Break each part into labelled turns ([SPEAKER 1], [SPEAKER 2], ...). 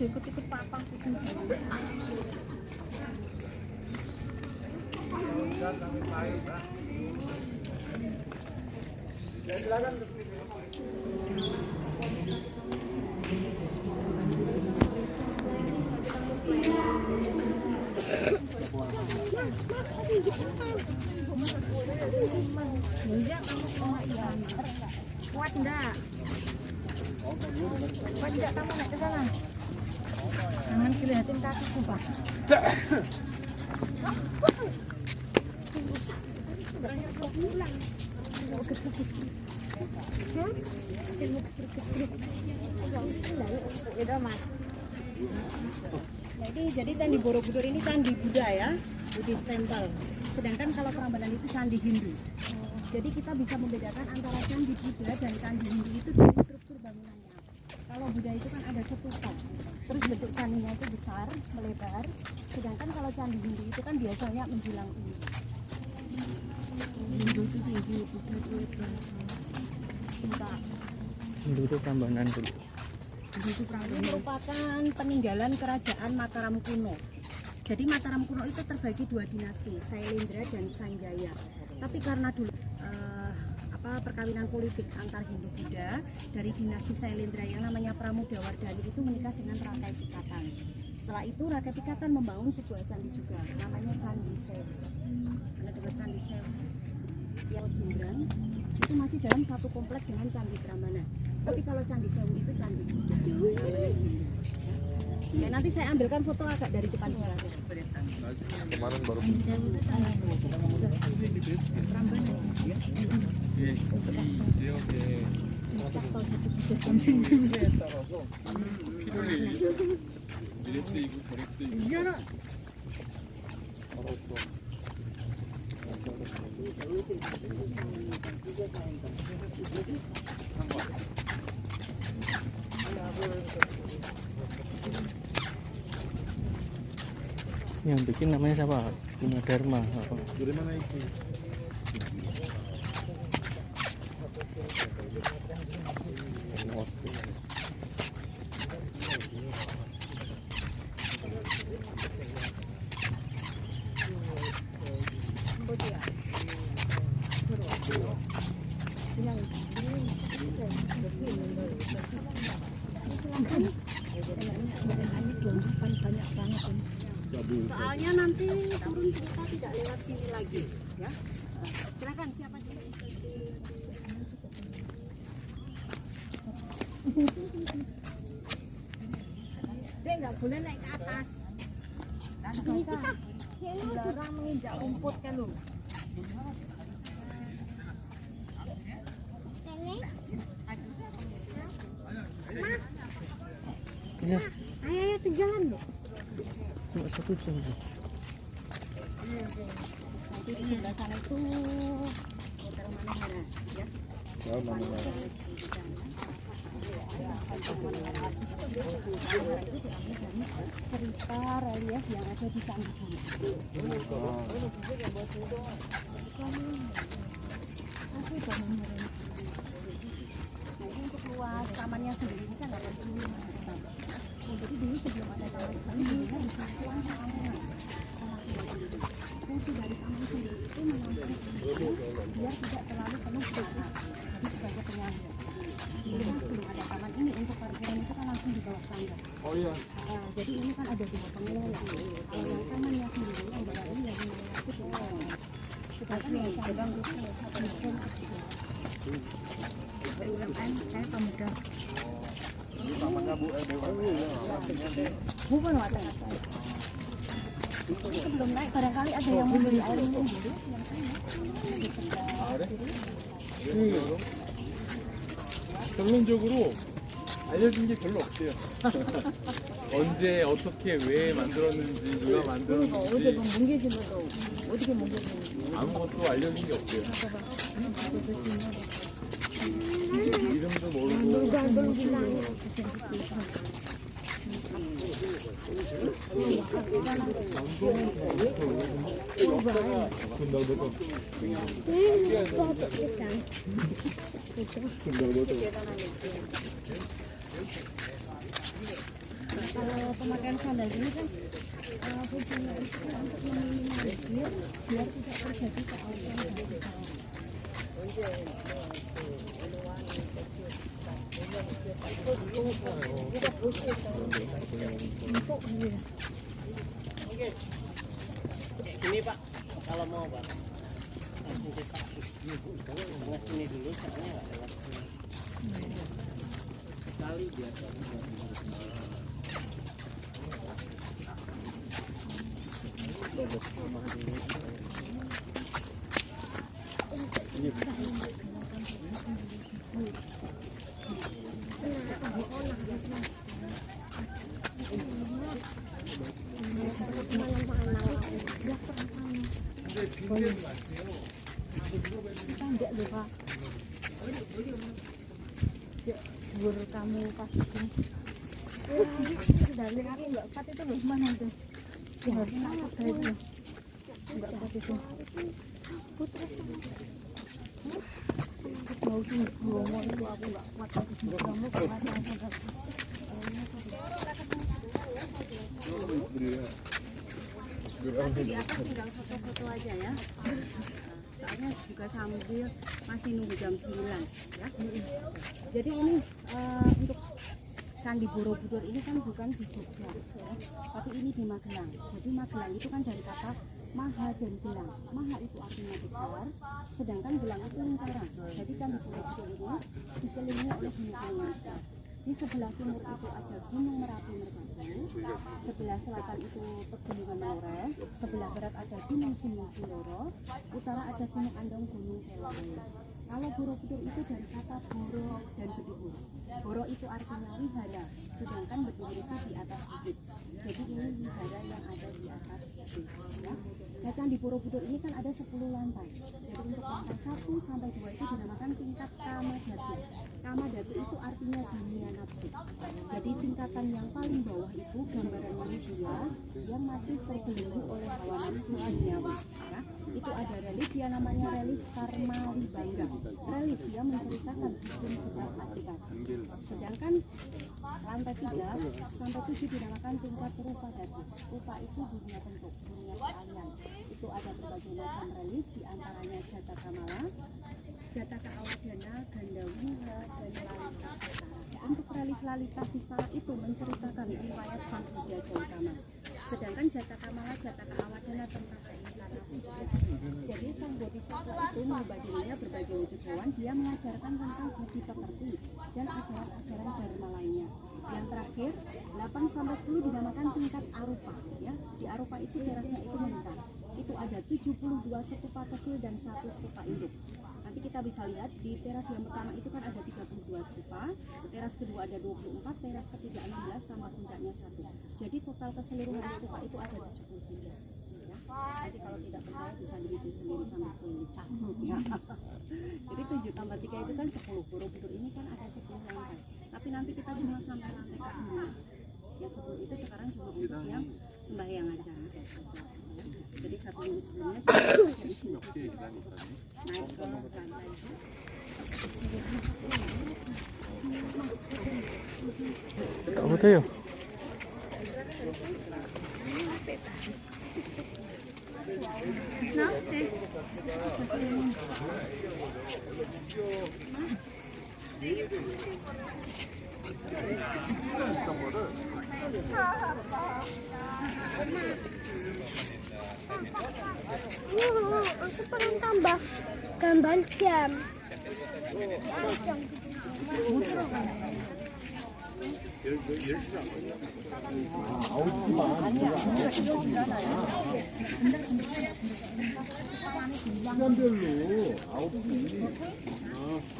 [SPEAKER 1] 저 ikut-ikut papang pusing. Kuat enggak? Kuat enggak kamu naik ke sana? Jangan kelihatin kakiku, Pak. Jadi Candi Borobudur ini candi Buddha ya, Buddhist temple. Sedangkan kalau Prambanan itu candi Hindu. Jadi kita bisa membedakan antara candi Buddha dan candi Hindu itu dari struktur bangunannya. Kalau Buddha itu kan ada stupa, terus bentuk candinya itu besar, melebar. Sedangkan kalau candi Hindu itu kan biasanya menjulang ini. Hindu itu tinggi, Buddha itu lebar.
[SPEAKER 2] Hindu itu Prambanan dulu.
[SPEAKER 1] Hindu Prambanan merupakan peninggalan kerajaan Mataram kuno. Jadi Mataram kuno itu terbagi dua dinasti, Sailendra dan Sanjaya. Tapi karena dulu perkawinan politik antar Hindu Buddha dari dinasti Sailendra yang namanya Pramodawardhani itu menikah dengan Rakai Pikatan. Setelah itu Rakai Pikatan membangun sebuah candi juga, namanya Candi Sewu. Anda dengar Candi Sewu? Yang Jembrang itu masih dalam satu kompleks dengan Candi Prambanan. Tapi kalau Candi Sewu itu Candi Buddha. Ya, nanti saya ambilkan foto agak dari depan ya.
[SPEAKER 2] Kemarin baru. Yang bikin namanya siapa? Gunadarma. Dari mana itu?
[SPEAKER 1] Soalnya nanti turun kita tidak lewat sini lagi, ya. Silakan siapa dulu? Dia nggak boleh naik ke atas. Ini kita dilarang menginjak rumput kan lu.
[SPEAKER 2] Ya.
[SPEAKER 1] Ayo tinggalan loh.
[SPEAKER 2] Cuma 1 jam.
[SPEAKER 1] Nanti di sebelah sana itu hotel Manihara, ya.
[SPEAKER 2] Oh, Manihara.
[SPEAKER 1] Cerita relief yang ada di Candi Nah, ini untuk luas tamannya sendiri ini kan 85 hektar. Jadi dulu sebelum ada taman ini bisa tuang taman. Fungsi dari taman sendiri itu menampung biar tidak terlalu penuh dengan jadi sebagai penyangga. Dulu kan sebelum ada taman ini untuk parkiran itu kan langsung di bawah tangga.
[SPEAKER 2] Oh iya.
[SPEAKER 1] Nah, jadi ini kan ada dua pengelola. Kalau yang tamannya sendiri yang baru ini yang itu sedangkan yang pegang itu UMN kayak pemuda.
[SPEAKER 2] Ini tamannya Bu
[SPEAKER 1] Bukan wadah. Itu belum naik, barangkali ada yang membeli air minum dulu.
[SPEAKER 3] 결론적으로 알려진 게 별로 없대요. 언제 어떻게 왜 만들었는지 누가
[SPEAKER 1] 어제
[SPEAKER 3] 만들었는지
[SPEAKER 1] 그 뭉개질러도 어떻게 뭉개지는지
[SPEAKER 3] 아무것도 알려진 게 없대요. 이름도 모르고
[SPEAKER 1] Kalau pemakaian sandal ini kan fungsinya itu untuk meminimalisir biar tidak terjadi keautan dari bawah.
[SPEAKER 4] Ini Pak, kalau mau Pak, langsung cetak tengah sini dulu, soalnya nggak lewat sini. Sekali biasa.
[SPEAKER 1] Enggak lupa. Bur kamu pasti. Dari aku enggak kuat itu loh, mana itu? Ya harus nak itu. Enggak kuat itu. Mau sih ngomong itu aku enggak kuat itu. Kamu kuat aja. Nanti di atas tinggal foto-foto aja ya. Soalnya juga sambil masih nunggu jam 9 ya. Jadi ini untuk Candi Borobudur ini kan bukan di Jogja ya, tapi ini di Magelang. Jadi Magelang itu kan dari kata Maha dan Gelang. Maha itu artinya besar, sedangkan Gelang itu lingkaran. Jadi Candi Borobudur ini dikelilingi oleh gunung yang besar. Di sebelah timur itu ada Gunung Merapi Merbabu, sebelah selatan itu Pegunungan Menoreh, sebelah barat ada Gunung Sinung Sindoro, utara ada Gunung Andong, Gunung Elong. Kalau Borobudur itu dari kata boro dan berdibur. Boro itu artinya wihara, sedangkan berdibur itu di atas bukit. Jadi ini wihara yang ada di atas bukit. Ya. Nah, Candi Borobudur ini kan ada 10 lantai. Jadi untuk lantai 1 sampai 2 itu dinamakan tingkat Kamadhatu. Kamadhatu itu artinya dunia nafsu. Jadi tingkatan yang paling bawah itu gambaran manusia yang masih terbelenggu oleh hawa nafsu duniawi. Ya. Itu ada relief, dia namanya relief Karma Wibangga. Relief dia menceritakan hukum sebab akibat. Sedangkan lantai 3 sampai 7 dinamakan tingkat rupa datu. Rupa itu dunia bentuk, dunia keahlian. Itu ada berbagai macam relief, diantaranya Jataka Mala, Jataka Awadana, Gandawira, dan Lalita Vistara. Untuk relief Lalita Vistara itu menceritakan riwayat Sang Buddha Gautama. Sedangkan Jataka Mala, Jataka Awadana tentang reinkarnasi. Jadi Sang Bodhisattva itu mengubah dirinya berbagai wujud hewan. Dia mengajarkan tentang budi pekerti dan ajaran-ajaran dharma lainnya. Yang terakhir 8 sampai 10 dinamakan tingkat Arupa. Ya, di Arupa itu terasnya itu meningkat. Itu ada 72 stupa kecil dan 1 stupa induk. Nanti kita bisa lihat di teras yang pertama itu kan ada 32 stupa, teras kedua ada 24, teras ketiga 16 tambah puncaknya 1. Jadi total keseluruhan stupa itu ada 73. Ya. Nanti kalau tidak percaya bisa dihitung sendiri sampai puluh. Ya. Jadi 7 tambah 3 itu kan 10. Borobudur ini kan ada 10 lantai. Tapi nanti kita cuma sampai lantai ke-9. Ya, sebelum itu sekarang cuma untuk yang sembahyang aja. Jadi 1 minggu sebelumnya cuma naik ke lantai.
[SPEAKER 2] Tak foto yuk.
[SPEAKER 5] Aku pengen tambah gambar jam.
[SPEAKER 3] 시간별로 9시.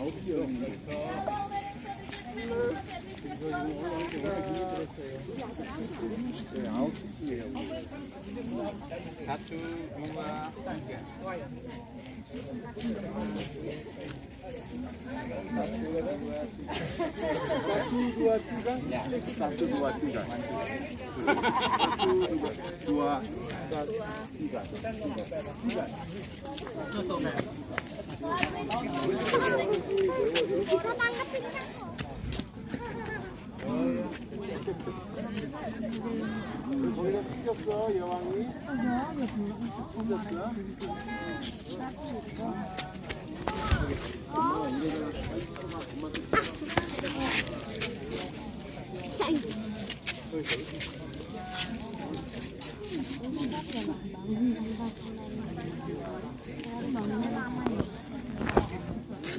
[SPEAKER 3] 9시요. 네, 9시예요. 1, 2, 3.
[SPEAKER 6] Satu dua tiga. 거기가 찢었어 여왕이. 찢었어.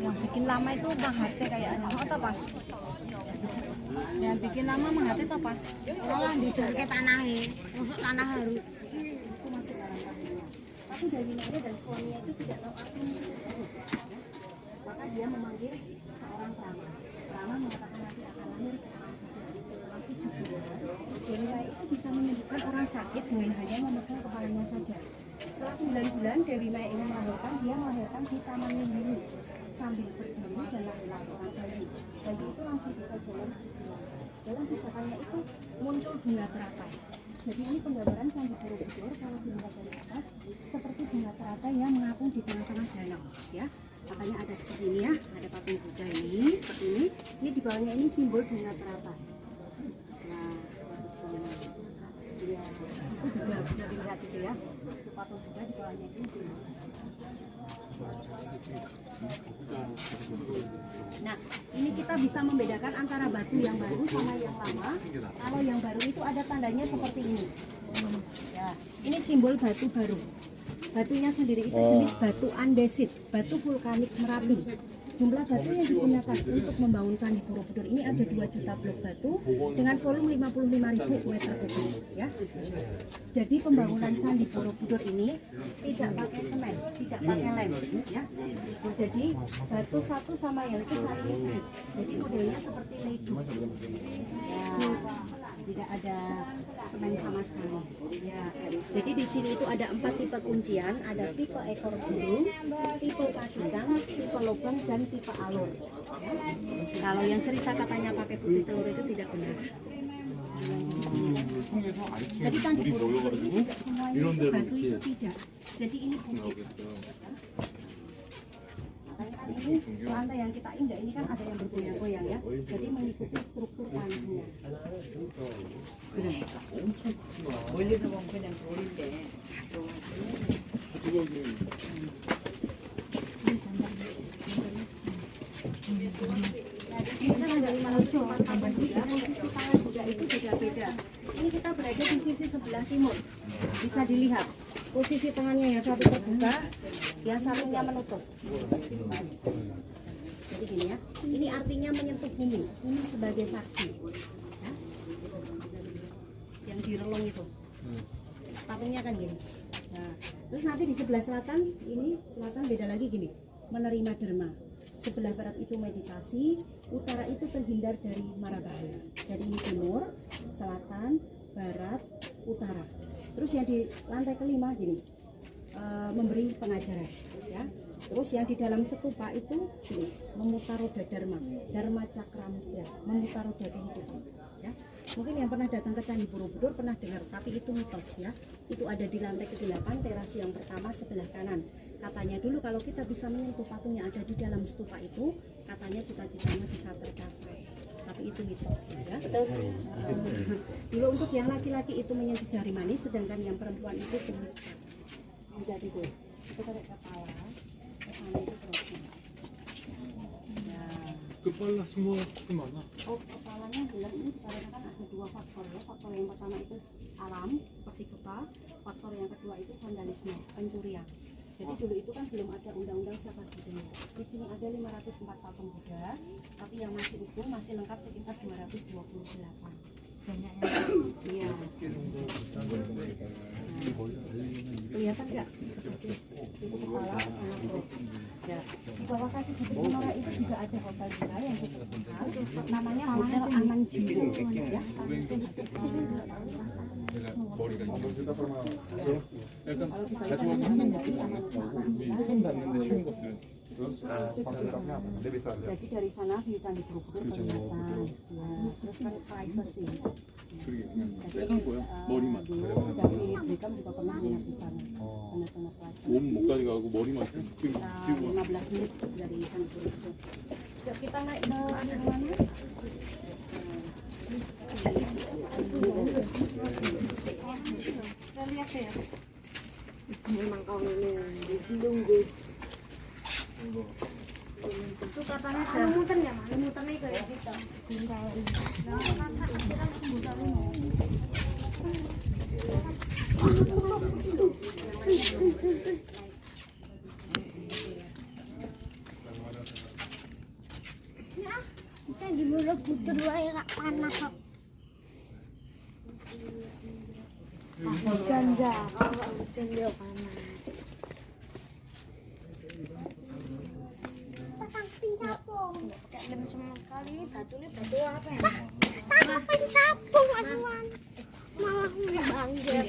[SPEAKER 1] Yang bikin lama itu Mahathir kayaknya, atau apa? Yang bikin lama Mahathir itu apa?
[SPEAKER 5] Malah dijorke tanahnya, masuk tanah haru.
[SPEAKER 1] Itu masuk dalam tangannya. Tapi Dewi Maria dan suaminya itu tidak tahu artinya itu. Maka dia memanggil seorang peramal. Peramal mengatakan nanti akan lahir seorang laki juga. Dewi Maria itu bisa menyembuhkan orang sakit dengan hanya memegang kepalanya saja. Setelah 9 bulan Dewi Maya ini melahirkan, dia melahirkan di taman Minggu sambil berdiri dan lahirlah seorang bayi. Bayi itu langsung bisa jalan. Dalam pijakannya itu muncul bunga teratai. Jadi ini penggambaran Candi Borobudur kalau dilihat dari atas seperti bunga teratai yang mengapung di tengah-tengah danau, ya. Makanya ada seperti ini ya, ada patung Buddha ini, seperti ini. Ini di bawahnya ini simbol bunga teratai. Nah, ya, itu juga bisa dilihat itu ya. Patung Buddha di bawahnya ini. Nah, ini kita bisa membedakan antara batu yang baru sama yang lama. Kalau yang baru itu ada tandanya seperti ini. Ya, ini simbol batu baru. Batunya sendiri itu jenis batu andesit, batu vulkanik Merapi. Jumlah batu yang digunakan untuk membangun Candi Borobudur ini ada 2 juta blok batu dengan volume 55.000 meter kubik, ya. Jadi pembangunan Candi Borobudur ini tidak pakai semen, tidak pakai lem, ya. Jadi batu satu sama yang itu saling ikut. Jadi modelnya seperti ledu. Ya, tidak ada semen sama sekali. Ya. Jadi di sini itu ada 4 tipe kuncian, ada tipe ekor burung, tipe kacang, tipe lubang dan tipe alur. Kalau yang cerita katanya pakai putih telur itu tidak benar. Jadi Candi Borobudur ini tidak semuanya itu batu itu tidak. Jadi ini bukit. Makanya kan ini lantai yang kita injak ini kan ada yang bergoyang-goyang ya. Jadi mengikuti struktur tanahnya.
[SPEAKER 4] 멀리서 보면 그냥 돌인데
[SPEAKER 1] Ini kan ada 500 tambah juga, posisi tangan Buddha itu beda-beda. Ini kita berada di sisi sebelah timur. Bisa dilihat posisi tangannya yang satu terbuka, yang satunya menutup. Jadi gini ya, ini artinya menyentuh bumi. Ini sebagai saksi. Ya. Yang di relung itu, patungnya kan gini. Nah, terus nanti di sebelah selatan, ini selatan beda lagi gini, menerima derma. Sebelah barat itu meditasi, utara itu terhindar dari mara bahaya. Jadi ini timur, selatan, barat, utara. Terus yang di lantai kelima gini, memberi pengajaran, ya. Terus yang di dalam stupa itu gini, memutar roda dharma, dharma cakra mudra, memutar roda kehidupan, ya. Mungkin yang pernah datang ke Candi Borobudur pernah dengar, tapi itu mitos ya. Itu ada di lantai ke-8, teras yang pertama sebelah kanan. Katanya dulu kalau kita bisa menyentuh patung yang ada di dalam stupa itu, katanya cita-citanya bisa tercapai. Tapi itu mitos ya. Dulu untuk yang laki-laki itu menyentuh jari manis, sedangkan yang perempuan itu tulis. Udah tidur. Itu tarik kepala itu terus.
[SPEAKER 3] Kepala semua kemana?
[SPEAKER 1] Oh, kepalanya bilang ini dikarenakan ada 2 faktor ya. Faktor yang pertama itu alam seperti gempa, faktor yang kedua itu vandalisme, pencurian. Jadi dulu itu kan belum ada undang-undang cagar budaya. Di sini ada 504 patung Buddha, tapi yang masih utuh masih lengkap sekitar 228. Banyak yang iya. Kelihatan nggak? Itu kepala sama perut. Ya. Di bawah kaki Bukit Menora itu juga ada hotel juga yang cukup mahal. Namanya Hotel Aman Jiwo. Ya.
[SPEAKER 3] 머리가 약간 가져가기 힘든 것들이 많아요. 손 닿는데 쉬운 것들은
[SPEAKER 6] Terus fasilitasnya apa? Dia bisa lihat.
[SPEAKER 1] Jadi dari sana view Candi Borobudur
[SPEAKER 6] View Candi
[SPEAKER 1] kelihatan.
[SPEAKER 6] Borobudur.
[SPEAKER 1] Ya, terus kan privacy.
[SPEAKER 3] 그러게 그냥
[SPEAKER 1] Jadi
[SPEAKER 3] 빼간 거야 머리만
[SPEAKER 1] dulu David Beckham juga pernah nginep di sana. Tanda-tanda privacy.
[SPEAKER 3] 몸 목까지 가고 머리만 지금
[SPEAKER 1] Kita 15 menit dari Candi Borobudur. Yuk kita naik ke akhir mana?
[SPEAKER 5] Memang kau ini dilunggu.
[SPEAKER 1] Itu katanya
[SPEAKER 5] Anu muter ya, Mak? Muternya kayak gitu. Ya, kita di mulut butuh wae gak panas kok. Hujan ya, kalau hujan dia panas. Kayak lem sama sekali, batunya batu apa ya? Tapi capung asuhan. Malah nggak banjir.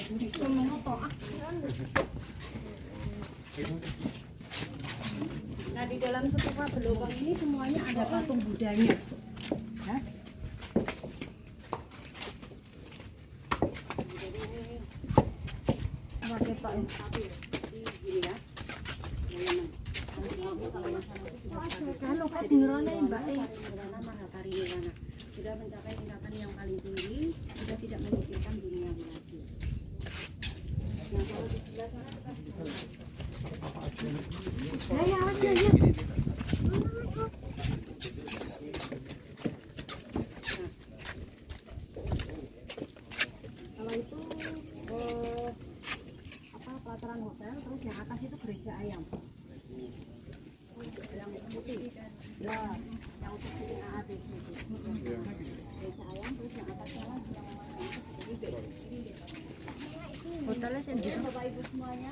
[SPEAKER 1] Nah di dalam stupa Belobang ini semuanya ada patung Budanya. Ya. Apa ketok ya? Gini ya.
[SPEAKER 5] Kalau kok dirone Mbak
[SPEAKER 1] Nirwana Mahatari Nirwana sudah mencapai tingkatan yang paling tinggi, sudah tidak memikirkan dunia lagi. Nah kalau di sebelah sana kalau itu apa pelataran hotel, terus yang atas itu gereja ayam. Yang putih, ya, yang untuk bikin AAT itu. Gereja ayam, terus yang atasnya lagi yang hotelnya sendiri. Bapak Ibu semuanya,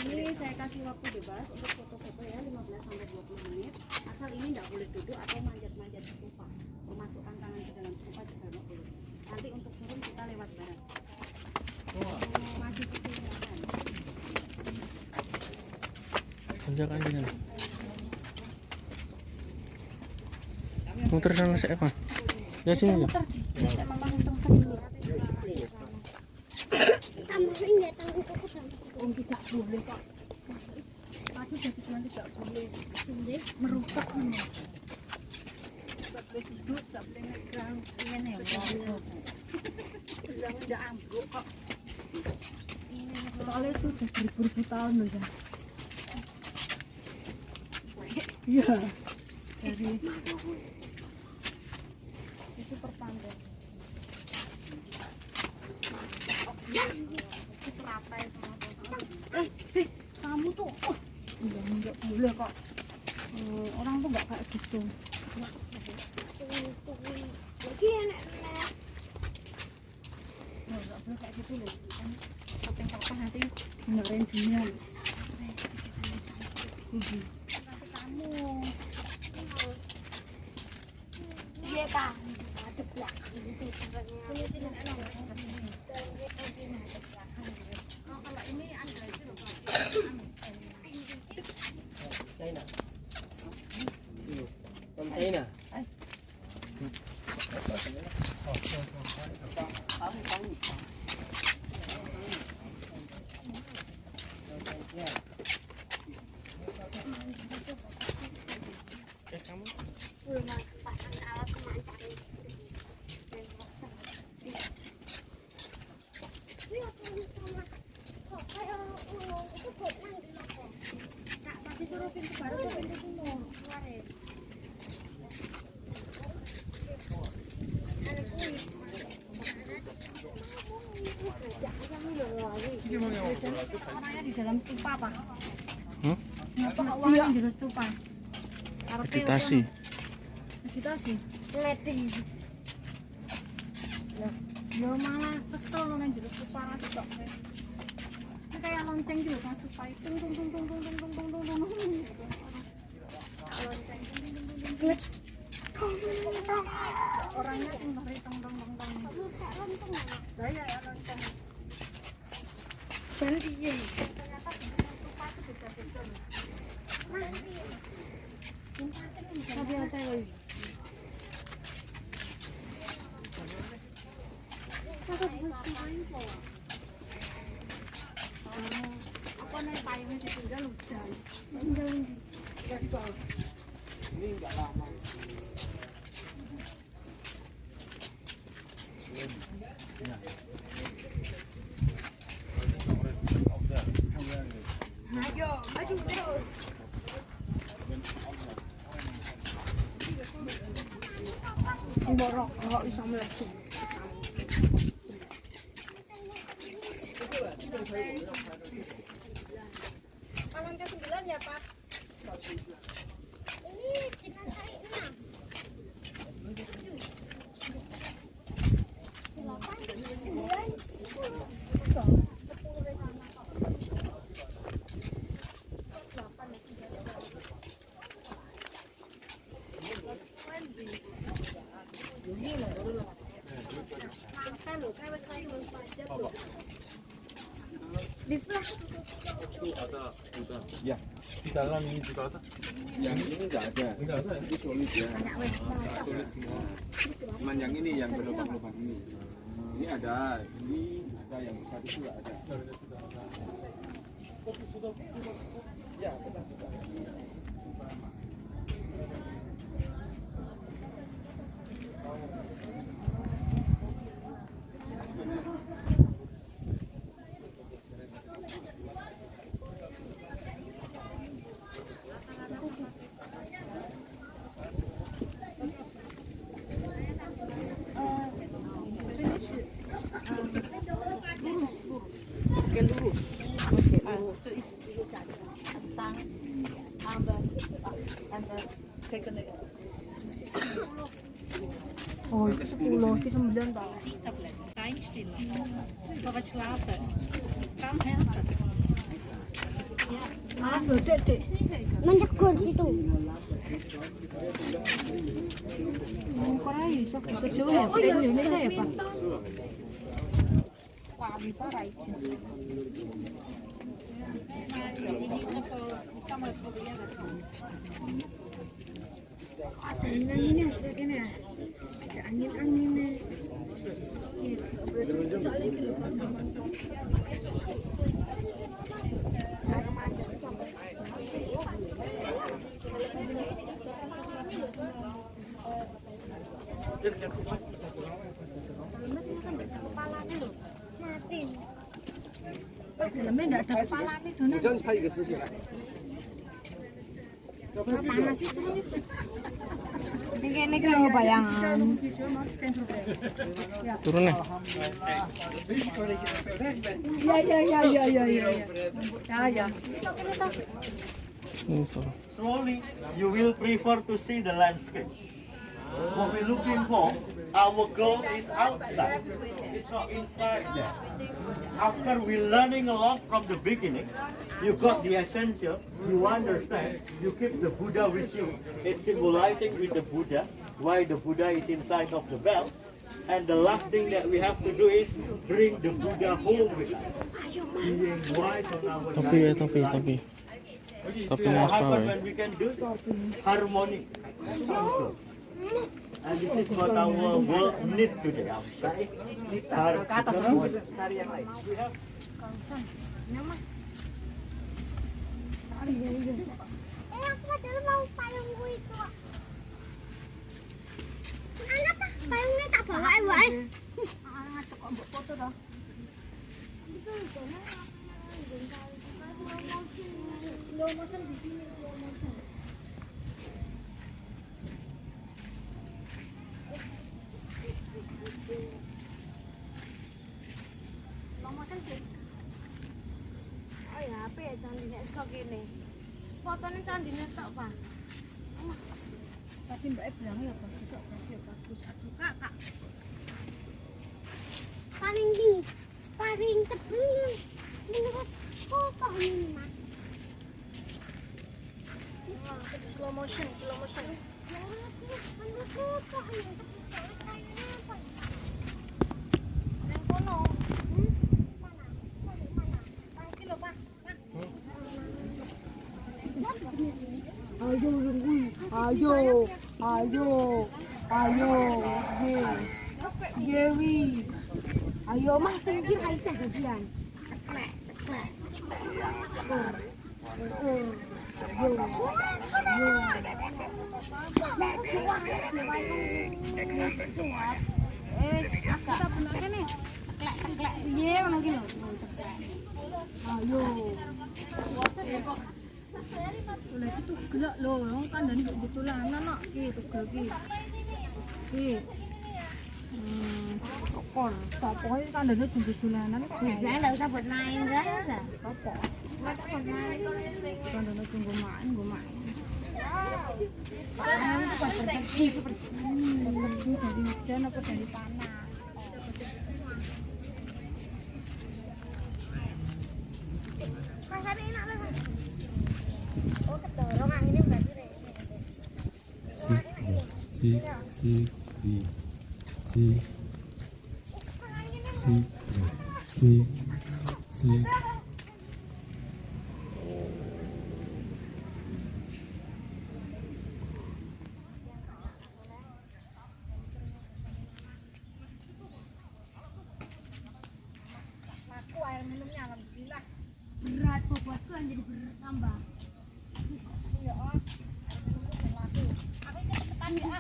[SPEAKER 1] ini saya kasih waktu bebas untuk foto-foto ya 15-20 menit. Asal ini nggak boleh duduk atau manjat-manjat stupa. Memasukkan tangan ke dalam stupa juga nggak boleh. Nanti untuk turun kita lewat barat. Maju ke sini kan.
[SPEAKER 2] Tanjakan dengan. Muter sana saya apa? Ya sini aja.
[SPEAKER 1] Oh tidak boleh kok. Maju jadi bilang tidak boleh. Merusak ini. Tidak boleh duduk, tidak boleh megang. Ini ya. Bilang tidak ambruk kok. Soalnya itu sudah beribu-ribu tahun loh ya. Iya. Dari itu pertanda. Kamu tuh enggak boleh kok. Orang tuh enggak kayak gitu.
[SPEAKER 5] Lagi enak.
[SPEAKER 1] Enggak boleh kayak gitu loh. Kapten-kapten nanti benerin dunia.
[SPEAKER 5] Nanti kamu. Iya, Pak. Ada belakang gitu sebenarnya.
[SPEAKER 1] Kalau ini ada itu loh.
[SPEAKER 4] China. From China.
[SPEAKER 5] Belum pasang alat pemancar ini. Ini apa ini sama? Kok kayak itu kok nang di lopo? Kak, tadi suruh pintu baru ke pintu semua. Kemarin. Ada kuih.
[SPEAKER 1] Orangnya di dalam stupa, Pak.
[SPEAKER 2] Hmm?
[SPEAKER 1] Kok uangnya di dalam stupa?
[SPEAKER 2] Meditasi.
[SPEAKER 1] Meditasi.
[SPEAKER 5] Sleting.
[SPEAKER 1] Ya malah kesel loh yang jeruk stupa lagi kok. Ini kayak lonceng juga kan stupa itu tung tung tung tung tung tung tung tung tung tung tung. Lonceng tung tung tung tung. Orangnya tung dari tong tong tong tong. Gaya ya lonceng.
[SPEAKER 5] Jadi
[SPEAKER 1] Ternyata di dalam stupa itu beda-beda loh.
[SPEAKER 5] Apa nih payungnya ditinggal hujan.
[SPEAKER 4] Ini enggak lama.
[SPEAKER 5] Ayo, maju terus. Borok, nggak bisa melecut. Malam ke-9 ya, Pak? Ini kita cari 6. 8. Di flash.
[SPEAKER 3] Ya, di dalam ini juga ada.
[SPEAKER 6] Yang ini nggak ada.
[SPEAKER 3] Enggak ada ya?
[SPEAKER 6] Ini solid ya. Solid semua. Cuman yang ini yang berlubang-lubang ini. Ini ada yang besar itu nggak ada. Ya, benar.
[SPEAKER 5] Oh, itu 10, itu 9 tahu.
[SPEAKER 7] Pijn stillen. Wat slapen. Kan helpen.
[SPEAKER 5] Mas, gede, Dek. Menyegur itu. Korea iso kejo ya, Indonesia ya, Pak. Wah, parah itu. Angin-anginnya seperti ini ya. Ada angin-anginnya. Kepalanya loh, mati. Dalamnya enggak ada kepalanya, Dona. Panas itu. Ini kalau bayangan.
[SPEAKER 2] Turun nih.
[SPEAKER 5] Ya.
[SPEAKER 8] Slowly, you will prefer to see the landscape. What we're looking for, our goal is outside. It's not inside there. After we're learning a lot from the beginning, you got the essential, you understand, you keep the Buddha with you. It's symbolizing with the Buddha, why the Buddha is inside of the bell. And the last thing that we have to do is bring the Buddha home with us. Being wise on our
[SPEAKER 2] Topi.
[SPEAKER 8] So
[SPEAKER 2] Topinya
[SPEAKER 8] what happens
[SPEAKER 2] asal ya.
[SPEAKER 8] when we can do this? Harmony. And this is what our world needs today. Harmony.
[SPEAKER 5] Aku padahal mau payungku itu. Anak Pak, payungnya tak bawa wae. Ngaduk kok mbok foto to. Slow motion di sini, slow motion. Slow motion sih. Oh ya, apa ya candinya sekok gini. Fotonya candinya tok, Pak. Tapi Mbak bilang ya bagus kok, bagus. Aduh, Kak. Paling tebel menurut foto ini, Mas. Slow motion. Menurut foto ini kayaknya apa? Yang kono. Mana? Iki lho, Pak. Ayo,
[SPEAKER 1] Ayo, Dewi. Ayo mas, singkir Aisyah gajian. Kita bener nih. Ceklek, piye ngono iki lho. Ceklek. Ayo. Oleh itu gelak lho, kan dan betulanan kok iki tugel iki. Iki. Kokon, sapa iki kandhane betulanan.
[SPEAKER 5] Nah, enggak usah buat main kan?
[SPEAKER 1] Apa?
[SPEAKER 5] Mata buat main.
[SPEAKER 1] Kandhane tunggu main, gue main. Ini bukan seperti dari hujan apa dari panas.
[SPEAKER 5] Mas ada enak lah. Oh, kedorong anginnya berarti deh.
[SPEAKER 1] Aku air minumnya alhamdulillah. Berat bobotku kan jadi bertambah. Ya Allah. Aku ikut cepetan ya.